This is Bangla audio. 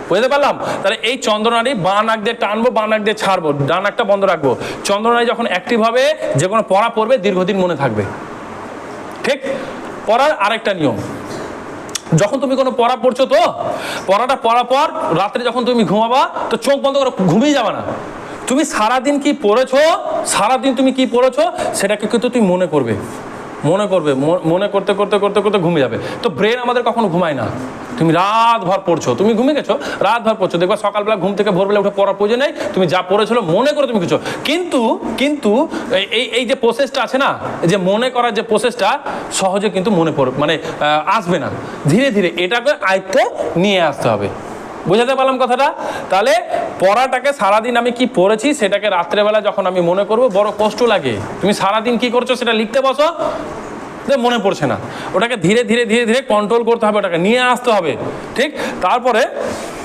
বুঝতে পারলাম? তাহলে এই চন্দ্রনাড়ি বাঁ নাক দিয়ে টানবো, বাঁ নাক দিয়ে ছাড়বো, ডান নাকটা বন্ধ রাখবো। চন্দ্রনাড়ি যখন অ্যাক্টিভ হবে, যে কোনো পড়া পড়বে দীর্ঘদিন মনে থাকবে। ঠিক? পড়ার আরেকটা নিয়ম, যখন তুমি কোনো পড়া পড়ছো, তো পড়াটা পড়ার পর রাত্রে যখন তুমি ঘুমাবা, তো চোখ বন্ধ করে ঘুমিয়ে যাবে না। তুমি সারাদিন কি পড়েছো, সারাদিন তুমি কি পড়েছো সেটাকে কিন্তু তুমি মনে করবে, মনে করতে করতে করতে করতে ঘুমিয়ে যাবে। তো ব্রেন আমাদের কখনো ঘুমায় না। তুমি রাত ভর পড়ছো, তুমি ঘুমিয়ে গেছো, রাত ভর পড়ছো, দেখবা সকালবেলা ঘুম থেকে ভোরবেলা উঠে পড়ার প্রয়োজন নেই, তুমি যা পড়েছিল মনে করে তুমি কিছু। কিন্তু এই যে প্রসেসটা আছে না, এই যে মনে করার যে প্রসেসটা, সহজে কিন্তু মনে মানে আসবে না। ধীরে ধীরে এটাকে আয়ত্তে নিয়ে আসতে হবে। বুঝাতে পারলাম কথাটা? তাহলে পড়াটাকে সারাদিন আমি কি পড়েছি সেটাকে রাত্রেবেলা যখন আমি মনে করব, বড় কষ্ট লাগে। তুমি সারাদিন কি করছো সেটা লিখতে বসো, মনে পড়ছে না, ওটাকে ধীরে ধীরে ধীরে ধীরে কন্ট্রোল করতে হবে, ওটাকে নিয়ে আসতে হবে। ঠিক? তারপরে